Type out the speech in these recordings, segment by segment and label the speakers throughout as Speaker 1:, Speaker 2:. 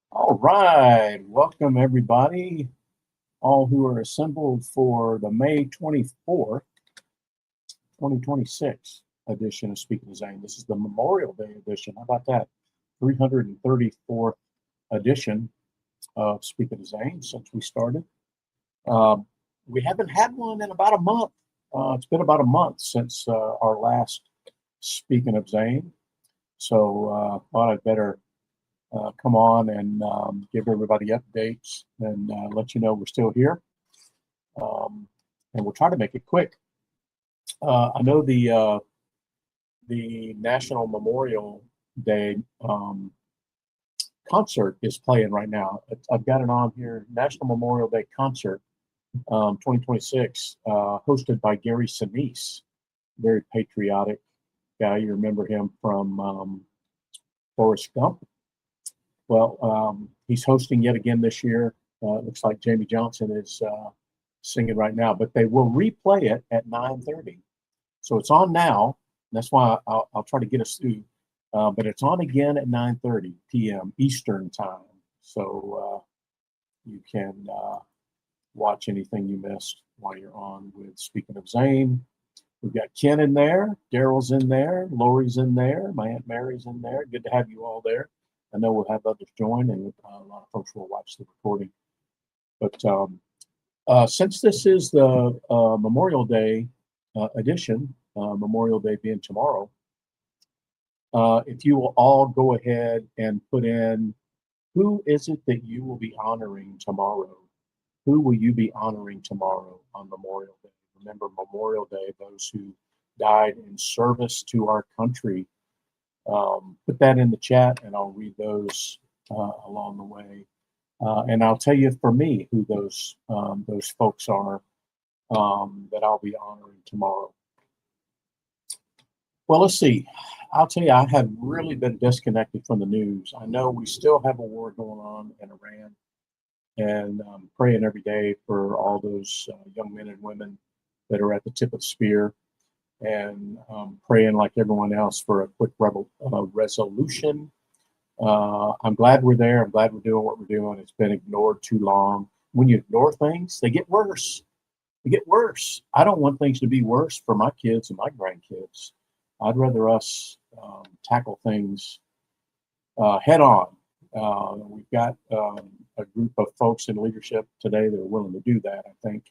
Speaker 1: All right, welcome everybody, all who are assembled for the May 24th, 2026 edition of Speaking of Zane. This is the Memorial Day edition. How about that? 334th edition of Speaking of Zane since we started. We haven't had one in about a month. It's been about a month since our last Speaking of Zane. So thought I'd better come on and give everybody updates and let you know we're still here. And we'll try to make it quick. I know the National Memorial Day concert is playing right now. I've got it on here, National Memorial Day Concert 2026, hosted by Gary Sinise, very patriotic guy. You remember him from Forrest Gump. Well, he's hosting yet again this year. It looks like Jamie Johnson is singing right now, but they will replay it at 9:30. So it's on now. That's why I'll try to get us through. But it's on again at 9:30 p.m. Eastern time. So you can watch anything you missed while you're on with Speaking of Zane. We've got Ken in there, Daryl's in there, Lori's in there, my Aunt Mary's in there. Good to have you all there. I know we'll have others join, and a lot of folks will watch the recording. But since this is the Memorial Day edition, Memorial Day being tomorrow, if you will all go ahead and put in, who is it that you will be honoring tomorrow? Who will you be honoring tomorrow on Memorial Day? Remember Memorial Day, those who died in service to our country. Put that in the chat and I'll read those along the way. And I'll tell you for me who those folks are that I'll be honoring tomorrow. Well, let's see. I'll tell you, I have really been disconnected from the news. I know we still have a war going on in Iran, and I'm praying every day for all those young men and women that are at the tip of the spear, and praying like everyone else for a quick resolution. I'm glad we're there. I'm glad we're doing what we're doing. It's been ignored too long. When you ignore things, they get worse. They get worse. I don't want things to be worse for my kids and my grandkids. I'd rather us tackle things head on. We've got a group of folks in leadership today that are willing to do that, I think.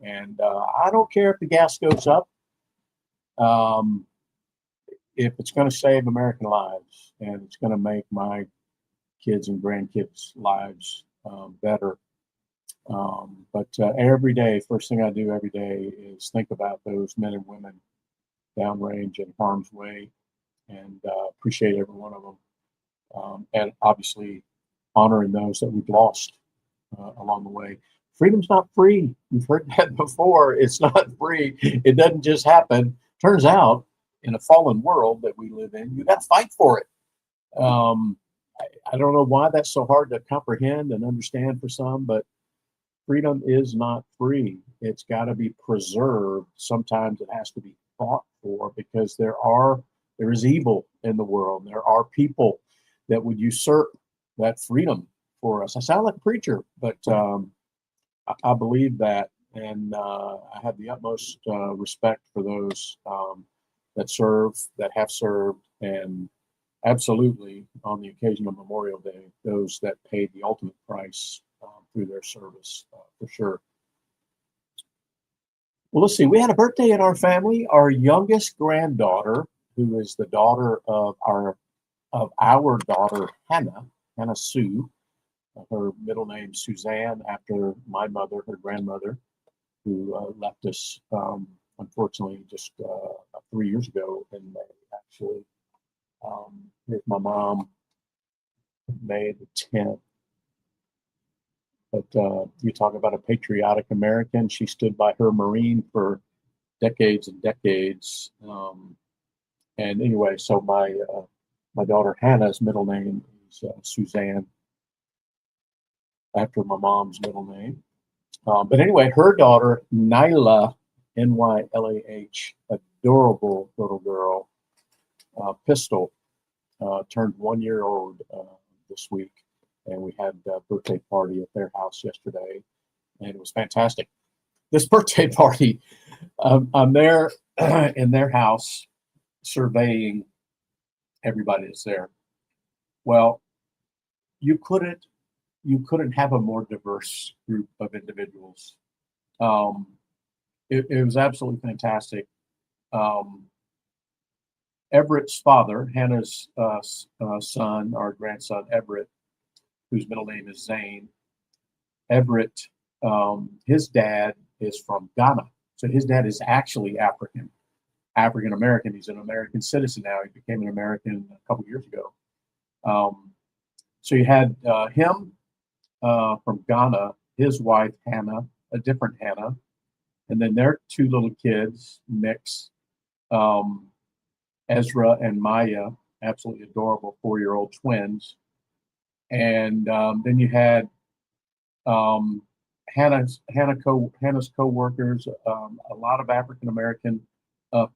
Speaker 1: And I don't care if the gas goes up. If it's going to save American lives and it's going to make my kids and grandkids' lives better. But every day, first thing I do every day is think about those men and women downrange in harm's way, and appreciate every one of them. And obviously honoring those that we've lost along the way. Freedom's not free. You've heard that before. It's not free. It doesn't just happen. Turns out, in a fallen world that we live in, you got to fight for it. Um, I don't know why that's so hard to comprehend and understand for some, but freedom is not free. It's got to be preserved. Sometimes it has to be fought for because there is evil in the world. There are people that would usurp that freedom for us. I sound like a preacher, but I believe that, and I have the utmost respect for those that serve, that have served, and absolutely on the occasion of Memorial Day, those that paid the ultimate price through their service, for sure. Well, let's see. We had a birthday in our family. Our youngest granddaughter, who is the daughter of our daughter Hannah Sue. Her middle name Suzanne, after my mother, her grandmother, who left us unfortunately just 3 years ago in May. Actually, here's my mom, May the 10th. But you talk about a patriotic American. She stood by her Marine for decades and decades. And anyway, so my daughter Hannah's middle name is Suzanne, after my mom's middle name. But anyway, her daughter Nylah, Nylah, adorable little girl, Pistol, turned 1 year old this week, and we had a birthday party at their house yesterday, and it was fantastic. This birthday party, I'm there in their house surveying everybody that's there. Well, you couldn't have a more diverse group of individuals. Um, it was absolutely fantastic. Um, Everett's father, Hannah's son, our grandson Everett, whose middle name is Zane. Everett, his dad is from Ghana, so his dad is actually African American. He's an American citizen now. He became an American a couple years ago. So you had him from Ghana, his wife Hannah, a different Hannah, and then their two little kids, Mix, Ezra and Maya, absolutely adorable 4-year-old twins. And then you had Hannah's co-workers, a lot of African American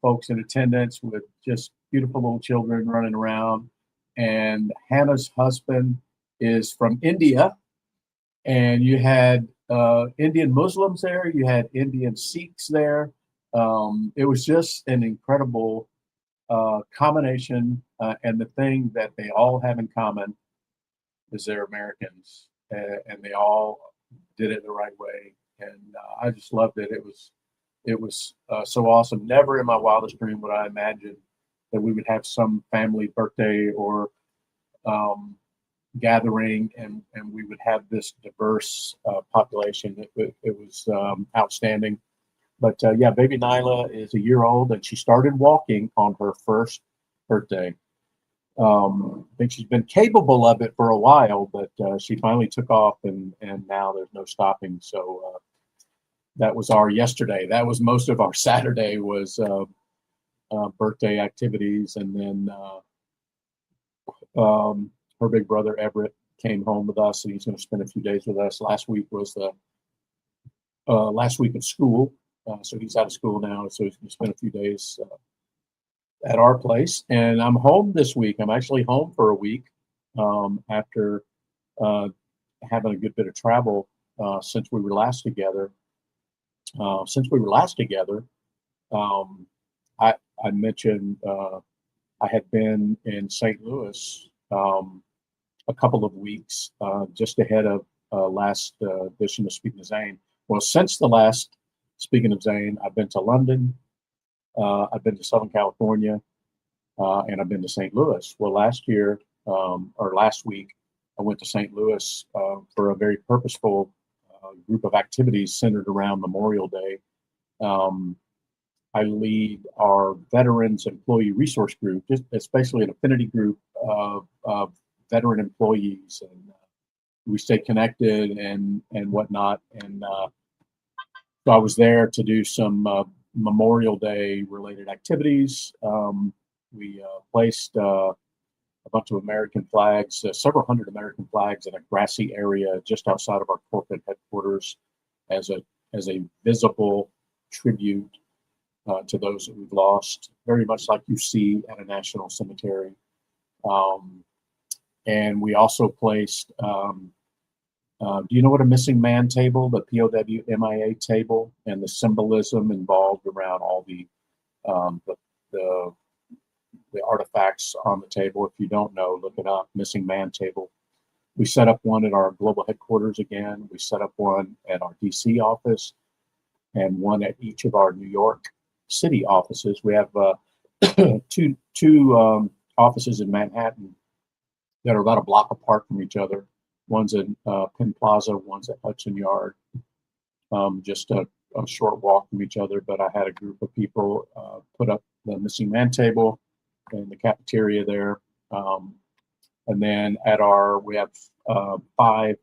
Speaker 1: folks in attendance with just beautiful little children running around. And Hannah's husband is from India, and you had Indian Muslims there, you had Indian Sikhs there. It was just an incredible combination, and the thing that they all have in common is they're Americans, and they all did it the right way, and I just loved it. It was so awesome. Never in my wildest dream would I imagine that we would have some family birthday or gathering, and we would have this diverse population. It was outstanding. But yeah, baby Nylah is 1 year old, and she started walking on her first birthday. I think she's been capable of it for a while, but she finally took off, and now there's no stopping. So that was our yesterday. That was most of our Saturday was birthday activities, and then her big brother Everett came home with us, and he's going to spend a few days with us. Last week was the last week of school, so he's out of school now, so he's going to spend a few days at our place. And I'm home this week. I'm actually home for a week after having a good bit of travel since we were last together. I mentioned I had been in St. Louis a couple of weeks just ahead of last edition of Speaking of Zane. Well, since the last Speaking of Zane, I've been to London, I've been to Southern California, and I've been to St. Louis. Well, last week, I went to St. Louis for a very purposeful group of activities centered around Memorial Day. I lead our Veterans Employee Resource Group, especially an affinity group of veteran employees, and we stay connected and whatnot. And so I was there to do some Memorial Day related activities. We placed a bunch of American flags, several hundred American flags in a grassy area just outside of our corporate headquarters as a visible tribute to those that we've lost, very much like you see at a national cemetery. And we also placed, do you know what a missing man table, the POW MIA table, and the symbolism involved around all the artifacts on the table? If you don't know, look it up, missing man table. We set up one at our global headquarters again. We set up one at our DC office and one at each of our New York City offices. We have two offices in Manhattan that are about a block apart from each other. One's in Penn Plaza, one's at Hudson Yard, just a short walk from each other. But I had a group of people put up the missing man table in the cafeteria there. And then we have 5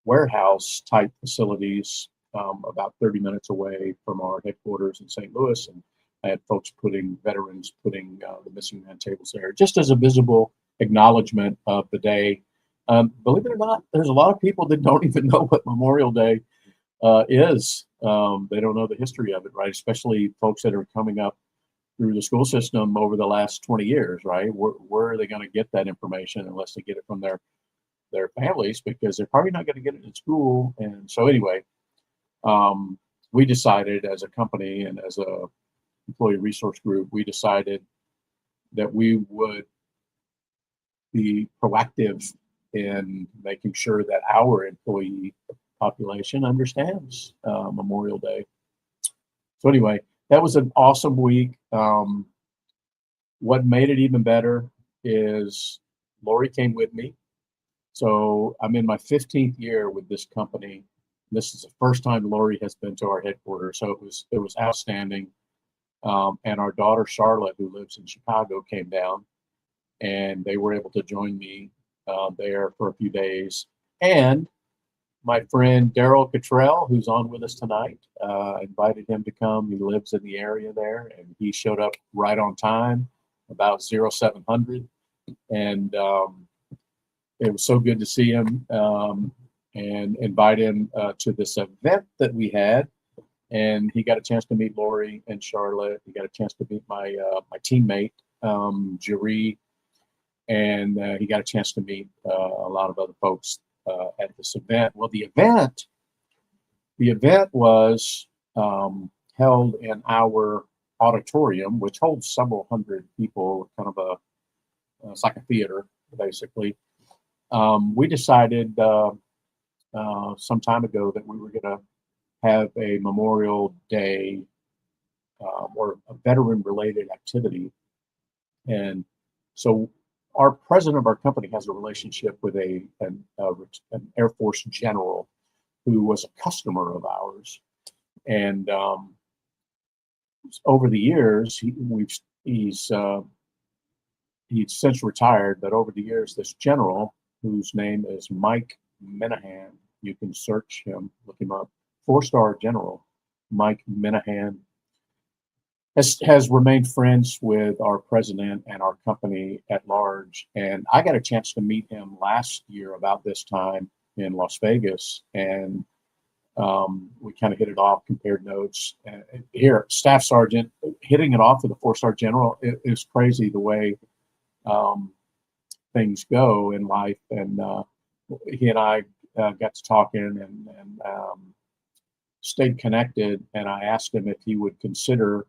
Speaker 1: warehouse type facilities about 30 minutes away from our headquarters in St. Louis. And I had folks veterans putting the missing man tables there, just as a visible acknowledgement of the day. Believe it or not, there's a lot of people that don't even know what Memorial Day is. They don't know the history of it, right? Especially folks that are coming up through the school system over the last 20 years, right? Where are they going to get that information unless they get it from their families, because they're probably not going to get it in school. And so anyway, we decided as a company and as a employee resource group, we decided that we would be proactive in making sure that our employee population understands Memorial Day. So anyway, that was an awesome week. What made it even better is Lori came with me. So I'm in my 15th year with this company. This is the first time Lori has been to our headquarters, so it was outstanding. And our daughter Charlotte, who lives in Chicago, came down, and they were able to join me there for a few days. And my friend Daryl Cottrell, who's on with us tonight, invited him to come. He lives in the area there, and he showed up right on time, about 0700. And it was so good to see him and invite him to this event that we had. And he got a chance to meet Lori and Charlotte. He got a chance to meet my teammate, Jeree, and he got a chance to meet a lot of other folks at this event. Well, the event was held in our auditorium, which holds several hundred people, kind of it's like a theater, basically. We decided some time ago that we were going to have a Memorial Day or a veteran-related activity. And so our president of our company has a relationship with an Air Force general who was a customer of ours. And over the years, he's since retired, but over the years, this general, whose name is Mike Minahan, you can search him, look him up, 4-star general, Mike Minahan, has remained friends with our president and our company at large. And I got a chance to meet him last year about this time in Las Vegas. And we kind of hit it off, compared notes. Here, Staff Sergeant, hitting it off with a 4-star general, it is crazy the way things go in life. And he and I got to talking and stayed connected. And I asked him if he would consider,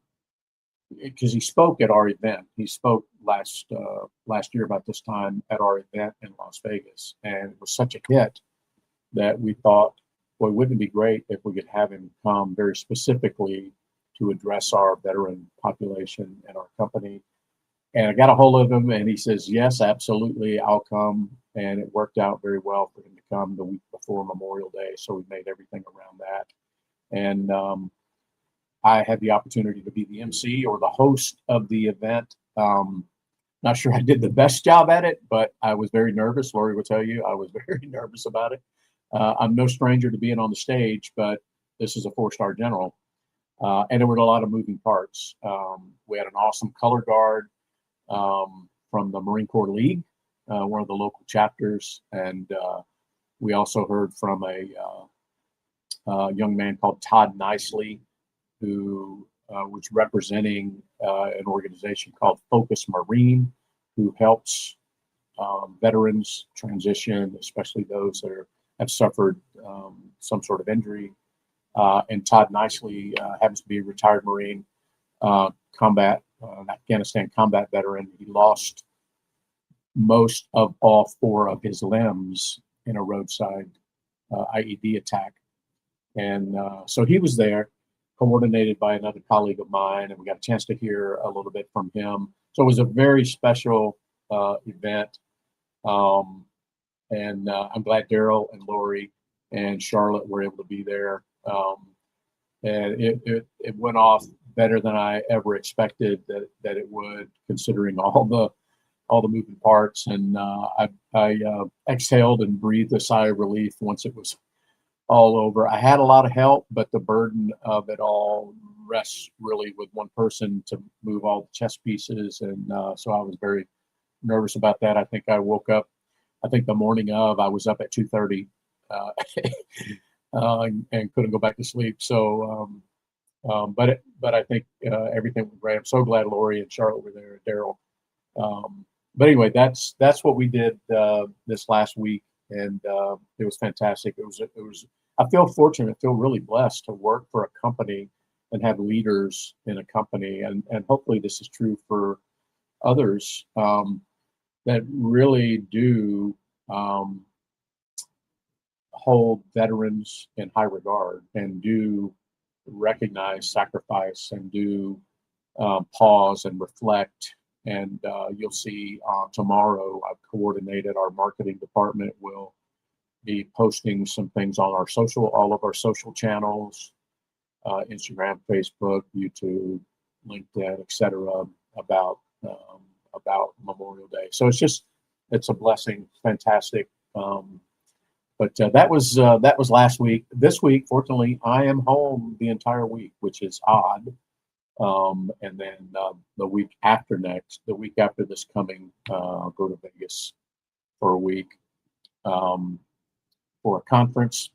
Speaker 1: because he spoke at our event. He spoke last year about this time at our event in Las Vegas, and it was such a hit that we thought, boy, wouldn't it be great if we could have him come very specifically to address our veteran population and our company. And I got a hold of him, and he says, yes, absolutely, I'll come. And it worked out very well for him to come the week before Memorial Day, so we made everything around that. And I had the opportunity to be the MC or the host of the event. Not sure I did the best job at it, but I was very nervous. Lori will tell you, I was very nervous about it. I'm no stranger to being on the stage, but this is a 4-star general. And there were a lot of moving parts. We had an awesome color guard from the Marine Corps League one of the local chapters, and we also heard from a young man called Todd Nicely, who was representing an organization called Focus Marine, who helps veterans transition, especially those that have suffered some sort of injury. And Todd Nicely happens to be a retired Marine, Afghanistan combat veteran. He lost most of all 4 of his limbs in a roadside IED attack. And so he was there, coordinated by another colleague of mine, and we got a chance to hear a little bit from him. So it was a very special event. And I'm glad Daryl and Lori and Charlotte were able to be there. And it went off better than I ever expected that it would, considering all the moving parts. And I exhaled and breathed a sigh of relief once it was all over. I had a lot of help, but the burden of it all rests really with one person to move all the chess pieces. And so I was very nervous about that. I think I woke up, the morning of, I was up at 2:30 and couldn't go back to sleep. So, but I think everything went great. I'm so glad Lori and Charlotte were there, Daryl. But anyway, that's what we did this last week, and it was fantastic. It was. I feel fortunate, I feel really blessed to work for a company and have leaders in a company, and hopefully this is true for others that really do hold veterans in high regard and do recognize sacrifice and do pause and reflect. And you'll see tomorrow, I've coordinated, our marketing department will be posting some things on all of our social channels, Instagram, Facebook, YouTube, LinkedIn, etc., about Memorial Day. So it's a blessing, fantastic. But that was last week. This week, fortunately, I am home the entire week, which is odd. And then the week after this coming, I'll go to Vegas for a week for a conference.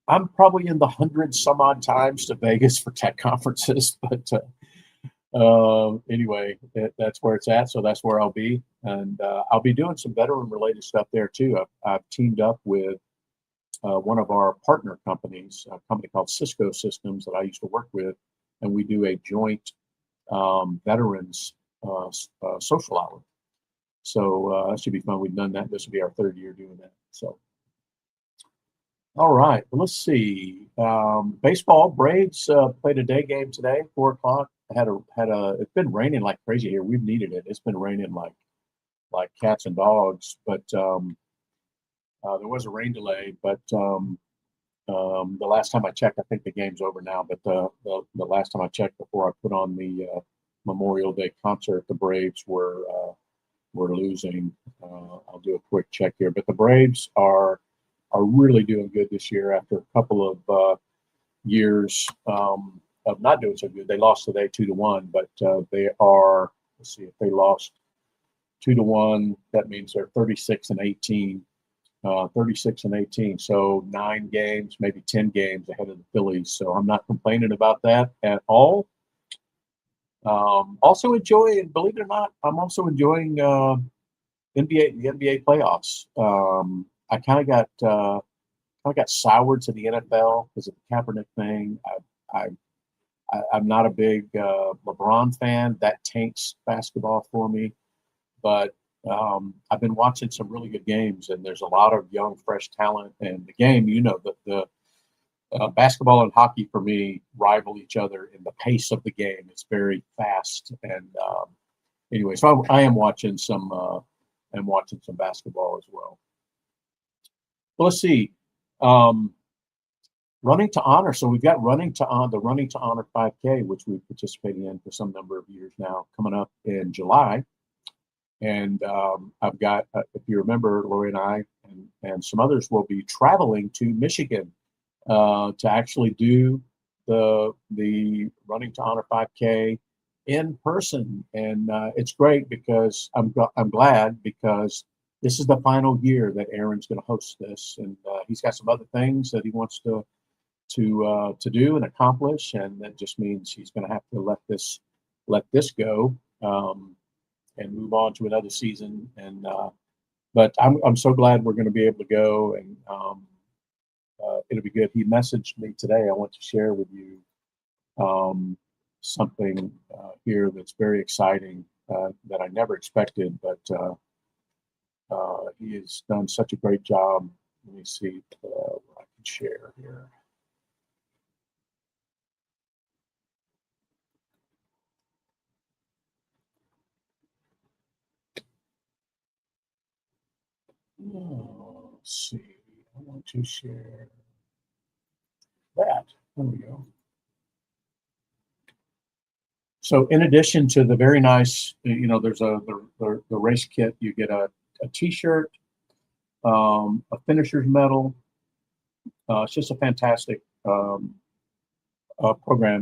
Speaker 1: I'm probably in the 100 some odd times to Vegas for tech conferences, but anyway, that's where it's at. So that's where I'll be, and I'll be doing some veteran-related stuff there too. I've teamed up with one of our partner companies, a company called Cisco Systems that I used to work with, and we do a joint veterans social hour. So that should be fun. We've done that. This will be our 3rd year doing that. So, all right. Well, let's see. Baseball. Braves played a day game today, 4 o'clock. It's been raining like crazy here. We've needed it. It's been raining like cats and dogs. But there was a rain delay. But the last time I checked, I think the game's over now. But the last time I checked before I put on the Memorial Day concert, the Braves were losing. I'll do a quick check here. But the Braves are really doing good this year after a couple of years of not doing so good. They lost today 2-1, but they are, let's see, if they lost 2-1, that means they're 36-18. 36-18, so 9 games, maybe 10 games ahead of the Phillies. So I'm not complaining about that at all. Also enjoying, believe it or not, I'm also enjoying the NBA playoffs. I kind of got soured to the NFL because of the Kaepernick thing. I'm not a big LeBron fan. That taints basketball for me. But I've been watching some really good games, and there's a lot of young, fresh talent. And the game, the basketball and hockey for me rival each other in the pace of the game. It's very fast. And anyway, so I am watching some basketball as well. Well, let's see. Running to Honor. So we've got the Running to Honor 5K, which we've participated in for some number of years now, coming up in July. And I've got, if you remember, Lori and I and some others will be traveling to Michigan to actually do the Running to Honor 5K in person. And it's great because I'm glad because this is the final year that Aaron's going to host this, and he's got some other things that he wants to do and accomplish, and that just means he's going to have to let this go, and move on to another season. And but I'm so glad we're going to be able to go, and it'll be good. He messaged me today. I want to share with you something here that's very exciting that I never expected, but he has done such a great job. Let me see what I can share here. Oh, let's see. I want to share that. There we go. So in addition to the very nice, there's the race kit. You get a T-shirt, a finisher's medal. It's just a fantastic program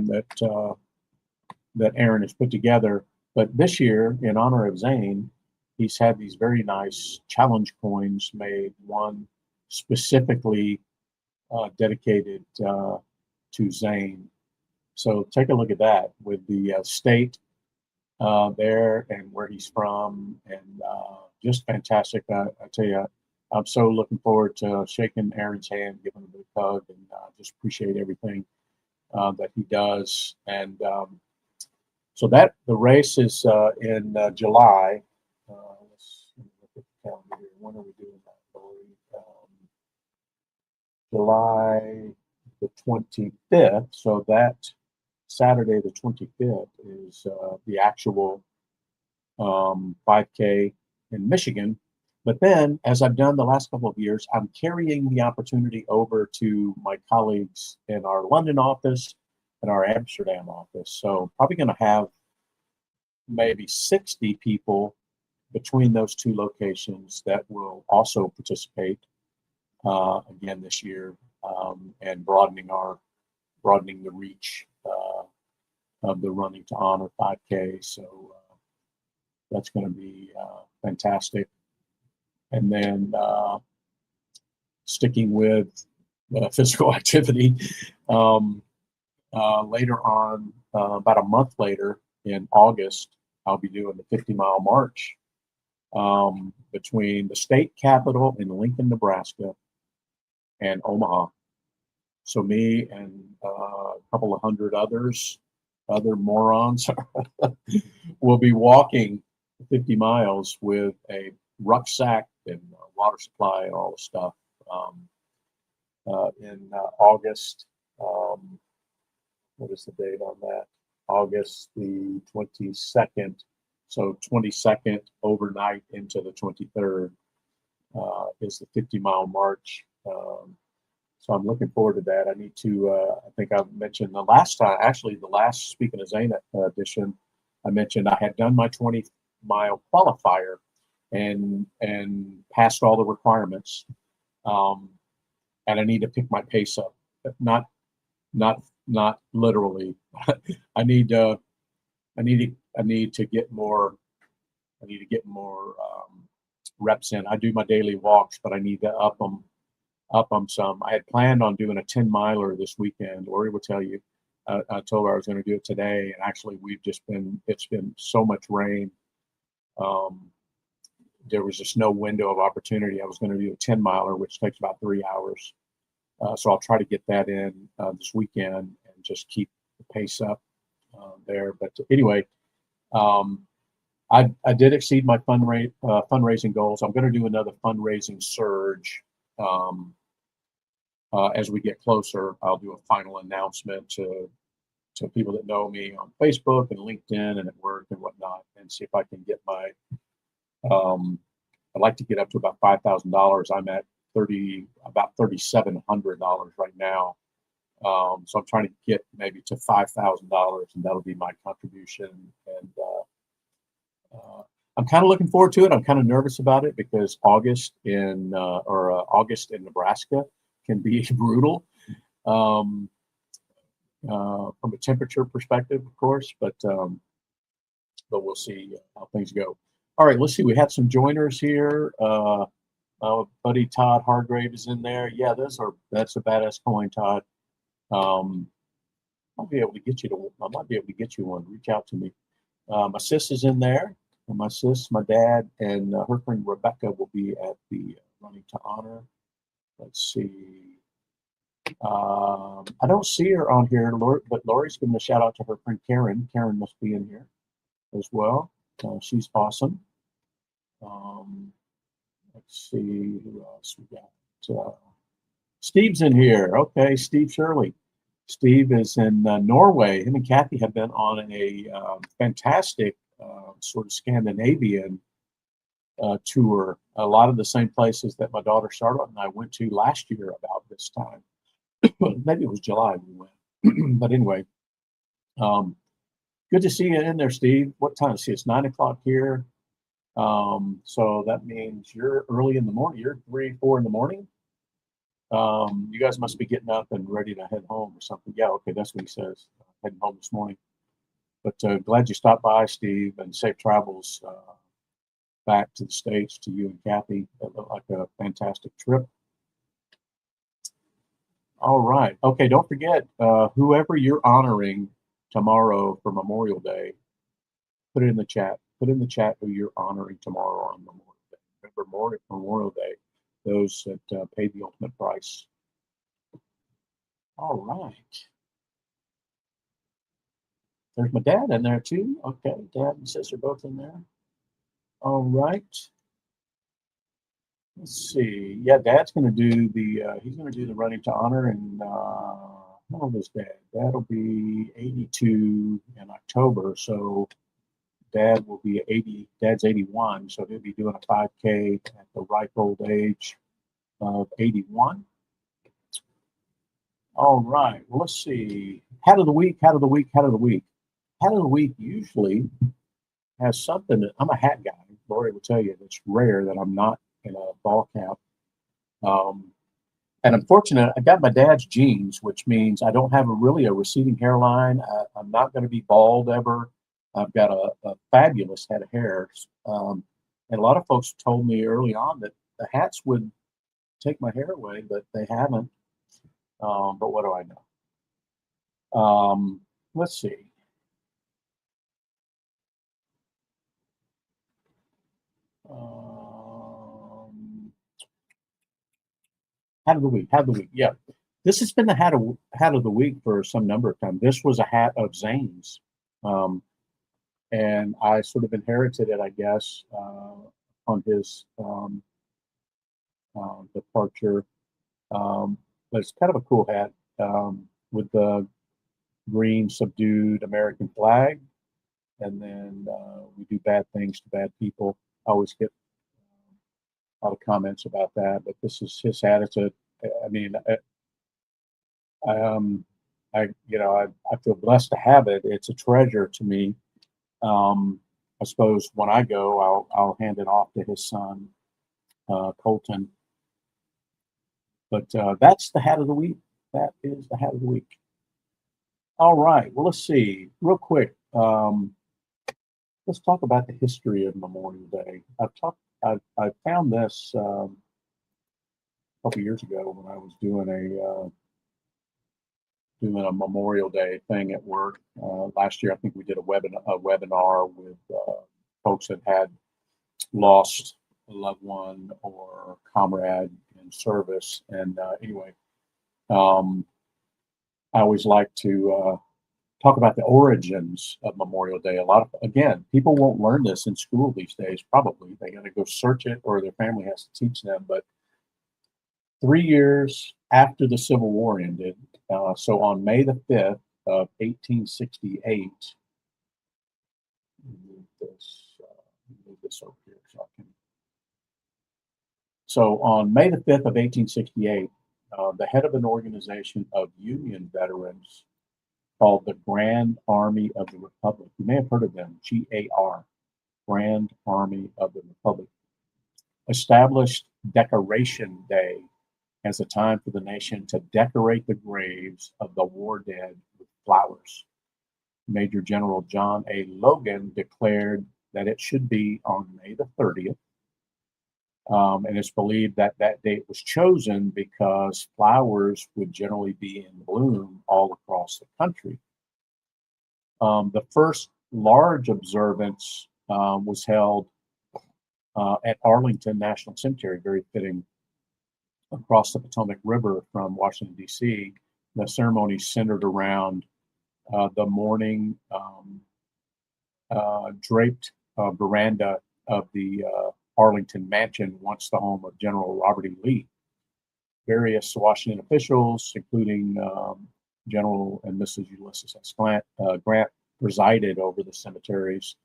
Speaker 1: that Aaron has put together. But this year, in honor of Zane, he's had these very nice challenge coins made. One specifically dedicated to Zane. So take a look at that with the state there and where he's from, and just fantastic. I tell you, I'm so looking forward to shaking Aaron's hand, giving him a hug, and just appreciate everything that he does. And so that the race is in July. Let's look at the calendar here. When are we doing that, Lori? July the 25th. So that Saturday, the 25th, is the actual 5K in Michigan. But then, as I've done the last couple of years, I'm carrying the opportunity over to my colleagues in our London office and our Amsterdam office. So probably going to have maybe 60 people between those two locations that will also participate again this year, and broadening the reach of the Running to Honor 5K. So that's going to be fantastic. And then sticking with physical activity, later on, about a month later in August, I'll be doing the 50-mile march between the state capitol in Lincoln, Nebraska, and Omaha. So me and a couple of hundred other morons, will be walking 50 miles with a rucksack and water supply and all the stuff in August. What is the date on that? August the 22nd. So 22nd overnight into the 23rd is the 50-mile march. So I'm looking forward to that. I need to, I think I mentioned the last time, actually the last, speaking of Zane edition, I mentioned I had done my 20-mile qualifier and passed all the requirements. And I need to pick my pace up, not literally. I need to get more, reps in. I do my daily walks, but I need to up them some. I had planned on doing a 10-miler this weekend. Lori will tell you, I told her I was going to do it today, and actually it's been so much rain. There was just no window of opportunity. I was going to do a 10-miler, which takes about 3 hours. So I'll try to get that in this weekend and just keep the pace up there. But anyway, I did exceed my fundraising goals. I'm going to do another fundraising surge. As we get closer, I'll do a final announcement to people that know me on Facebook and LinkedIn and at work and whatnot, and see if I can get my. I'd like to get up to about $5,000. I'm at about $3,700 right now. So I'm trying to get maybe to $5,000, and that'll be my contribution. And I'm kind of looking forward to it. I'm kind of nervous about it because August in Nebraska can be brutal from a temperature perspective, of course. But we'll see how things go. All right, let's see. We had some joiners here. Buddy Todd Hargrave is in there. Yeah, that's a badass coin, Todd. Um, I'll be able to get you to. I might be able to get you one. Reach out to me. My sis is in there. My sis, my dad, and her friend Rebecca will be at the running to honor. Let's see. I don't see her on here, but Lori's giving a shout out to her friend Karen. Karen must be in here as well. She's awesome. Um, let's see who else we got. Steve's in here. Okay, Steve Shirley. Steve is in Norway. Him and Kathy have been on a fantastic sort of Scandinavian tour. A lot of the same places that my daughter Charlotte and I went to last year about this time. Maybe it was July we went. But anyway, good to see you in there, Steve. What time? See, it's 9 o'clock here. So that means you're early in the morning. You're 3, 4 in the morning. You guys must be getting up and ready to head home or something. Yeah, okay, that's what he says. Heading home this morning. But glad you stopped by, Steve, and safe travels back to the States to you and Kathy. That looked like a fantastic trip. All right. Okay, don't forget, whoever you're honoring tomorrow for Memorial Day, put it in the chat. Put in the chat who you're honoring tomorrow on Memorial Day. Remember, Memorial Day, those that paid the ultimate price. All right. There's my dad in there too. Okay, dad and sister both in there. All right. Let's see. Yeah, Dad's going to do the. He's going to do the running to honor, and how old is Dad? Dad'll be 82 in October, so Dad will be 80. Dad's 81, so he'll be doing a 5K at the ripe old age of 81. All right. Well, let's see. Hat of the week. Hat of the week. Hat of the week. Hat of the week usually has something. I'm a hat guy. Lori will tell you it's rare that I'm not in a ball cap. And I'm fortunate, I got my dad's genes, which means I don't have really a receding hairline. I'm not going to be bald ever. I've got a fabulous head of hair. And a lot of folks told me early on that the hats would take my hair away, but they haven't. But what do I know? Let's see. Hat of the week. Hat of the week. Yeah, this has been the hat of the week for some number of times. This was a hat of Zane's, and I sort of inherited it, I guess, on his departure. But it's kind of a cool hat with the green subdued American flag, and then we do bad things to bad people. I always get a lot of comments about that, but this is his hat. I mean, I feel blessed to have it. It's a treasure to me. I suppose when I go, I'll hand it off to his son, Colton. But that's the hat of the week. That is the hat of the week. All right. Well, let's see real quick. Let's talk about the history of Memorial Day. I found this a couple years ago when I was doing a Memorial Day thing at work. Last year, I think we did a webinar with folks that had lost a loved one or comrade in service. And anyway, I always like to talk about the origins of Memorial Day. Again, people won't learn this in school these days, probably. They got to go search it or their family has to teach them. But 3 years after the Civil War ended, so on May the 5th of 1868, move this over here so I can. So on May the 5th of 1868, the head of an organization of Union veterans called the Grand Army of the Republic. You may have heard of them, GAR, Grand Army of the Republic, established Decoration Day as a time for the nation to decorate the graves of the war dead with flowers. Major General John A. Logan declared that it should be on May the 30th. And it's believed that that date was chosen because flowers would generally be in bloom all across the country. The first large observance was held at Arlington National Cemetery, very fitting, across the Potomac River from Washington, D.C. The ceremony centered around the morning draped veranda of the Arlington Mansion, once the home of General Robert E. Lee. Various Washington officials, including General and Mrs. Ulysses S. Grant, presided over the cemeteries.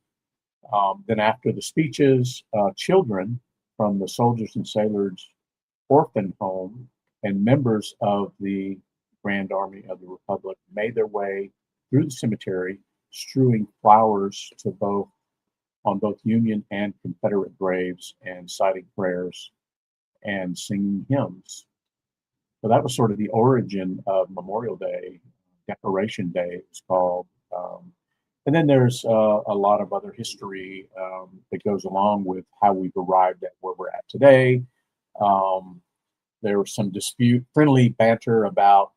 Speaker 1: Then after the speeches, children from the Soldiers and Sailors Orphan Home and members of the Grand Army of the Republic made their way through the cemetery, strewing flowers on both Union and Confederate graves and citing prayers and singing hymns. So that was sort of the origin of Memorial Day. Decoration Day, it was called. And then there's a lot of other history that goes along with how we've arrived at where we're at today. There was some friendly banter about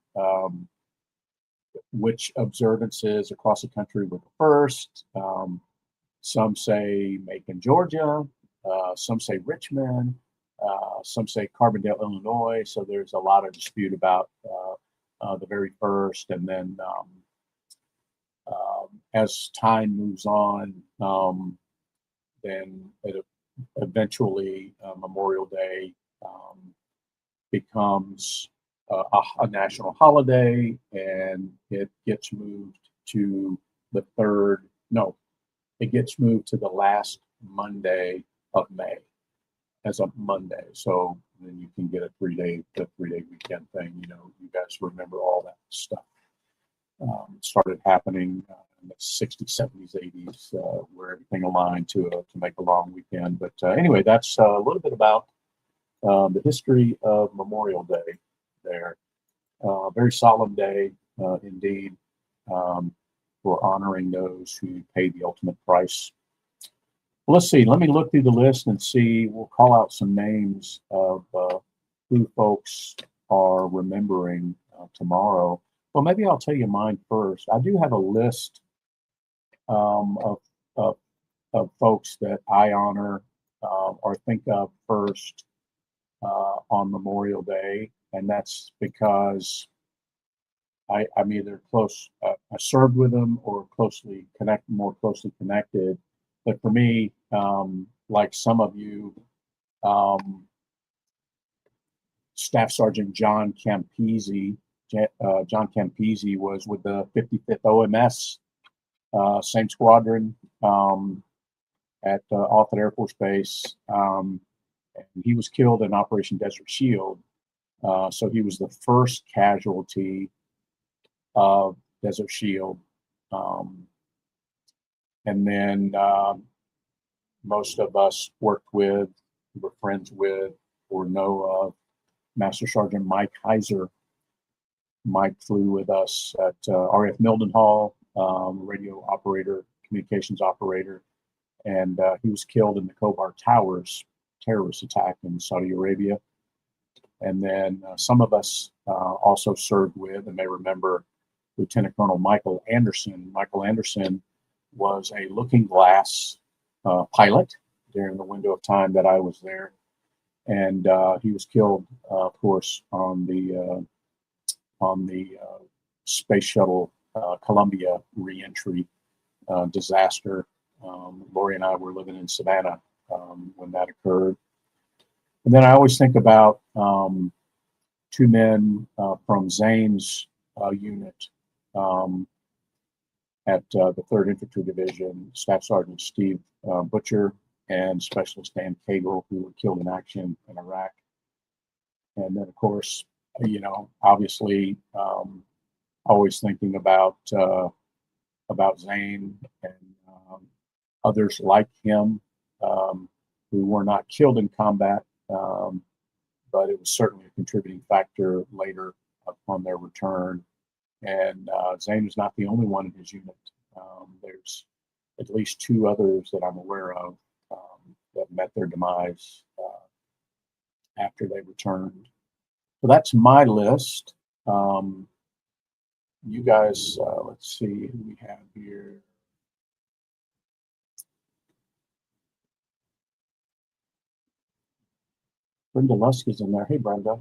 Speaker 1: which observances across the country were the first. Some say Macon, Georgia. Some say Richmond. Some say Carbondale, Illinois. So there's a lot of dispute about the very first. And then as time moves on, then it eventually Memorial Day becomes a national holiday, and it gets moved to the last Monday of May as a Monday. So then you can get a three-day weekend thing. You guys remember all that stuff. Started happening in the 60s, 70s, 80s, where everything aligned to make a long weekend. But anyway, that's a little bit about the history of Memorial Day there. Very solemn day indeed, for honoring those who paid the ultimate price. Well, let's see. Let me look through the list and see. We'll call out some names of who folks are remembering tomorrow. Well, maybe I'll tell you mine first. I do have a list of folks that I honor or think of first on Memorial Day, and that's because I'm either I served with them or more closely connected. But for me, like some of you, Staff Sergeant John Campisi. John Campisi was with the 55th OMS, same squadron at Offutt Air Force Base. And he was killed in Operation Desert Shield. So he was the first casualty of Desert Shield. And then most of us worked with, were friends with, or know of Master Sergeant Mike Heiser. Mike flew with us at RF Mildenhall, radio operator, communications operator, and he was killed in the Khobar Towers terrorist attack in Saudi Arabia. And then some of us also served with and may remember Lieutenant Colonel Michael Anderson. Michael Anderson was a looking glass pilot during the window of time that I was there. And he was killed, of course, on the Space Shuttle Columbia reentry disaster. Lori and I were living in Savannah when that occurred. And then I always think about two men from Zane's unit at the 3rd Infantry Division, Staff Sergeant Steve Butcher and Specialist Dan Cagle, who were killed in action in Iraq. And then, of course, obviously, always thinking about Zane and others like him who were not killed in combat, but it was certainly a contributing factor later upon their return. And Zane was not the only one in his unit. at least two others that I'm aware of that met their demise after they returned. So that's my list. You guys, let's see who we have here. Brenda Lusk is in there. Hey, Brenda.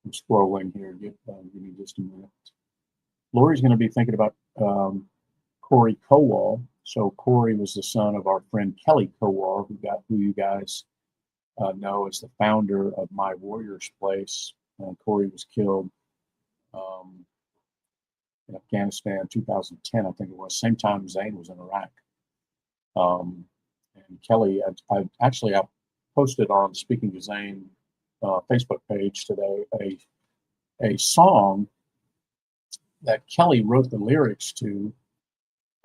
Speaker 1: I'm scrolling here. Give me just a minute. Lori's going to be thinking about Corey Kowal. So Corey was the son of our friend Kelly Kowal, who you guys know as the founder of My Warriors Place. Corey was killed in Afghanistan, 2010, I think it was. Same time Zane was in Iraq. And Kelly, I posted on Speaking to Zane Facebook page today a song that Kelly wrote the lyrics to,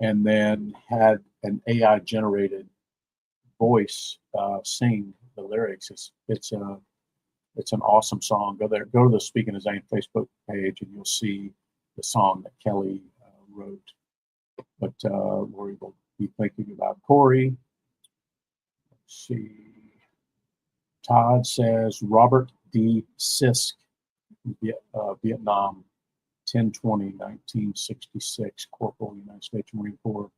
Speaker 1: and then had an AI generated voice sing the lyrics. It's an awesome song. Go to the Speaking to Zane Facebook page, and you'll see the song that Kelly wrote. But Lori will be thinking about Corey. Let's see. Todd says Robert D. Sisk, Vietnam, 10/20/1966, Corporal, United States Marine Corps.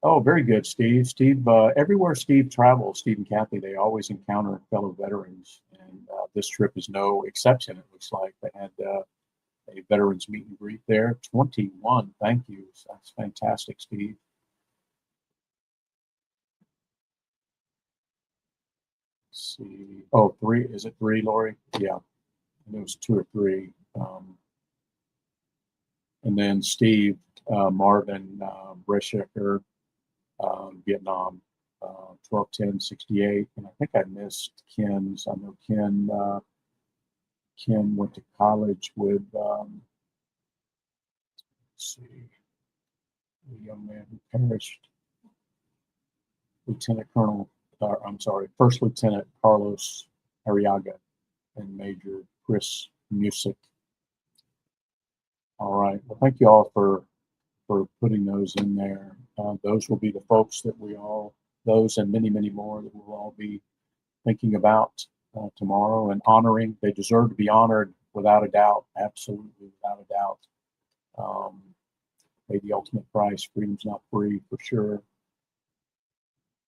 Speaker 1: Oh, very good, Steve. Steve, everywhere Steve travels, Steve and Kathy, they always encounter fellow veterans, and this trip is no exception. It looks like they had a veterans meet and greet there. 21 thank yous. That's fantastic, Steve. Let's see. Oh, three. Is it three, Lori? Yeah. And it was two or three. And then Steve, Marvin, Breshecker, Vietnam, 12/10/68. And I think I missed Ken's. I know Ken went to college with, let's see, the young man who perished, First Lieutenant Carlos Arriaga and Major Chris Music. All right. Well, thank you all for putting those in there. Those will be the folks that those and many, many more that we'll all be thinking about tomorrow and honoring. They deserve to be honored without a doubt. Absolutely, without a doubt. Pay the ultimate price. Freedom's not free, for sure.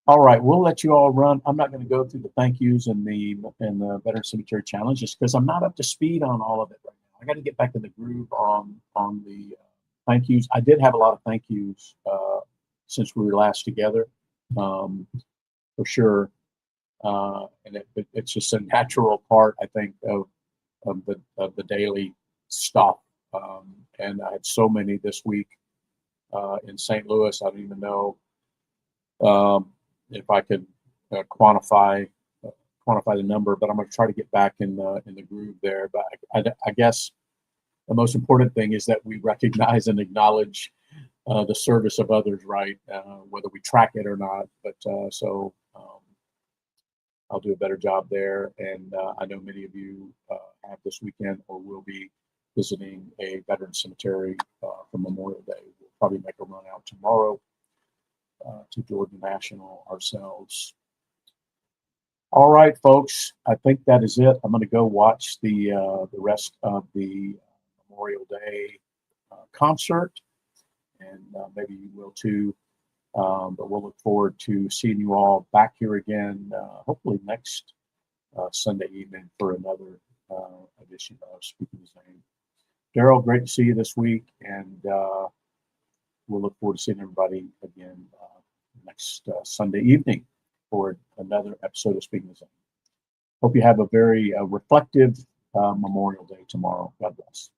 Speaker 1: All right, we'll let you all run. I'm not going to go through the thank yous and the Veteran Cemetery Challenge just because I'm not up to speed on all of it right now. I got to get back in the groove on the thank yous. I did have a lot of thank yous since we were last together, for sure. And it's just a natural part, I think, of the daily stuff. And I had so many this week in St. Louis. I don't even know if I could quantify the number, but I'm going to try to get back in the groove there. But I guess the most important thing is that we recognize and acknowledge the service of others, right? Whether we track it or not. But I'll do a better job there. And I know many of you have this weekend or will be visiting a veteran cemetery for Memorial Day. We'll probably make a run out tomorrow to Georgia National ourselves. All right, folks, I think that is it. I'm going to go watch the rest of the Memorial Day concert, and maybe you will too. But we'll look forward to seeing you all back here again, hopefully next Sunday evening for another edition of Speaking to Zane. Daryl, great to see you this week, and we'll look forward to seeing everybody again next Sunday evening for another episode of Speaking to Zane. Hope you have a very reflective Memorial Day tomorrow. God bless.